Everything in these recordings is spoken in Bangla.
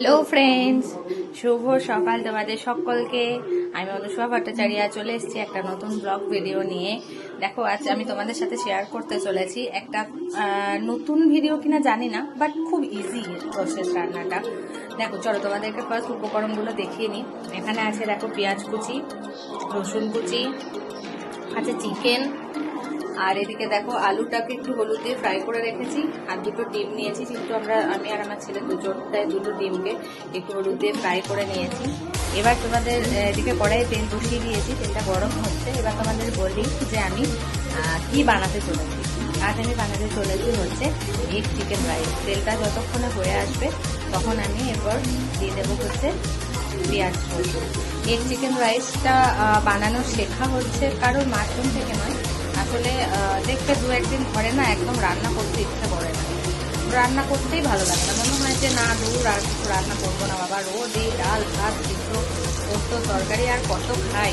হ্যালো ফ্রেন্ডস, শুভ সকাল তোমাদের সকলকে। আমি অনুষ্কা ভট্টাচার্য চলে এসেছি একটা নতুন ব্লগ ভিডিও নিয়ে। দেখো, আজ আমি তোমাদের সাথে শেয়ার করতে চলেছি একটা নতুন ভিডিও কিনা জানি না, বাট খুব ইজি প্রসেস রান্নাটা। দেখো চলো তোমাদেরকে ফার্স্ট উপকরণগুলো দেখিয়ে নিই। এখানে আছে দেখো পেঁয়াজ কুচি, রসুন কুচি, আছে চিকেন, আর এদিকে দেখো আলুটাকে একটু হলুদ দিয়ে ফ্রাই করে রেখেছি, আর দুটো ডিম নিয়েছি, কিন্তু আমি আর আমার ছেলে তাই দুটো ডিমকে একটু হলুদ দিয়ে ফ্রাই করে নিয়েছি। এবার তোমাদের এদিকে কড়াইয়ে তেল বসিয়ে দিয়েছি, তেলটা গরম হচ্ছে। এবার তোমাদের বলি যে আমি কি বানাতে চলেছি। আজ আমি বানাতে চলেছি হচ্ছে এগ চিকেন রাইস। তেলটা যতক্ষণে হয়ে আসবে তখন আমি এরপর দিয়ে দেবো হচ্ছে পেঁয়াজ কুচি। এগ চিকেন রাইসটা বানানো শেখা হচ্ছে কারোর মাধ্যম থেকে নয়, আসলে দেখবে দু একদিন ধরে না একদম রান্না করতে ইচ্ছে করে না, রান্না করতেই ভালো লাগে না। মনে হয় যে না দূর আর কিছু রান্না করবো না, বাবা রোজ এই ডাল ভাত সিদ্ধ পোস্ত তরকারি আর কত খাই।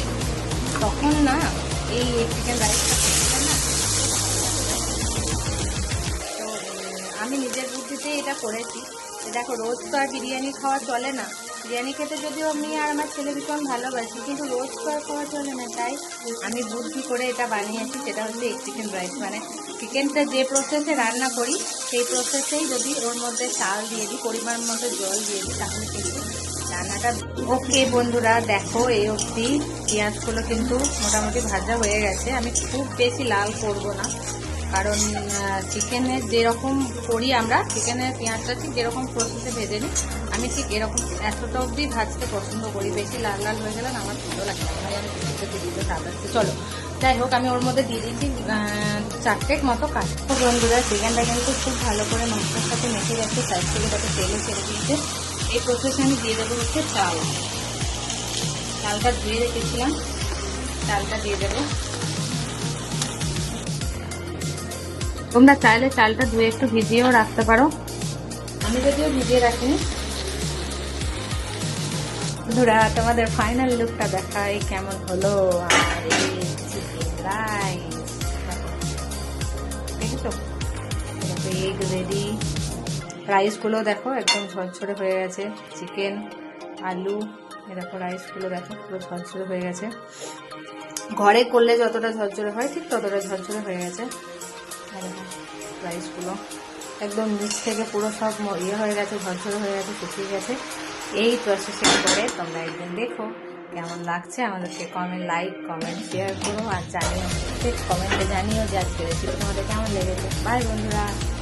তখন না এই চিকেন রাইসটা খেতে না। তো আমি নিজের বুদ্ধিতেই এটা করেছি। দেখো রোজ তো আর বিরিয়ানি খাওয়া চলে না, বিরিয়ানি খেতে যদিও আমি আর আমার ছেলে ভীষণ ভালোবাসি, কিন্তু রোজ তো আর খাওয়া চলে না। তাই আমি বুদ্ধি করে এটা বানিয়েছি, সেটা হচ্ছে এগ চিকেন রাইস। মানে চিকেনটা যে প্রসেসে রান্না করি সেই প্রসেসেই যদি ওর মধ্যে চাল দিয়ে দিই, পরিমাণ মতো জল দিয়ে দিই, তাহলে কিন্তু রান্নাটা ওকে। বন্ধুরা দেখো এই অবধি পেঁয়াজগুলো কিন্তু মোটামুটি ভাজা হয়ে গেছে। আমি খুব বেশি লাল করব না, কারণ চিকেনের যেরকম করি আমরা, চিকেনের পেঁয়াজটা ঠিক যেরকম প্রসেসে ভেজে নিই, আমি ঠিক এরকম এতটা অবধি ভাজতে পছন্দ করি। বেশি লাল লাল হয়ে গেলে আমার ভালো লাগে না, আমি দিতে সাজাচ্ছি। চলো যাই হোক, আমি ওর মধ্যে দিয়ে দিচ্ছি 4 মতো কাঁচা। বন্ধুরা চিকেনটা কিন্তু খুব ভালো করে মশলার সাথে মেখে গেছে, সাইড থেকে তাতে তেলও ছেড়ে দিয়েছে। এই প্রসেসে আমি দিয়ে দেবো হচ্ছে চালটা ধুয়ে রেখেছিলাম, চালটা দিয়ে দেবো। তোমরা চাইলে চালটা ধুয়ে একটু ভিজিয়েও রাখতে পারো, আমি যদিও ভিজিয়ে রাখিনি। বন্ধুরা তোমাদের ফাইনাল লুকটা দেখাই কেমন হলো আমার এই চিকেন রাইস। দেখেছো এগ রেডি, রাইসগুলো দেখো একদম ঝরঝরে হয়ে গেছে। চিকেন আলু দেখো, রাইসগুলো দেখো পুরো ঝরঝরে হয়ে গেছে। ঘরে করলে যতটা ঝরঝরে হয় ঠিক ততটা ঝরঝরে হয়ে গেছে। রাইসগুলো একদম নিচ থেকে পুরো সব হয়ে গেছে, ঝরঝরে হয়ে গেছে, শুকিয়ে গেছে। এই প্রসেসিং করে তোমরা একদিন দেখো কেমন লাগছে। আমাদেরকে লাইক কমেন্ট শেয়ার করো, আর জানিও, ঠিক কমেন্টে জানিও যে আজকে রেসিপি তোমাদের কেমন লেগেছে। বাই বন্ধুরা।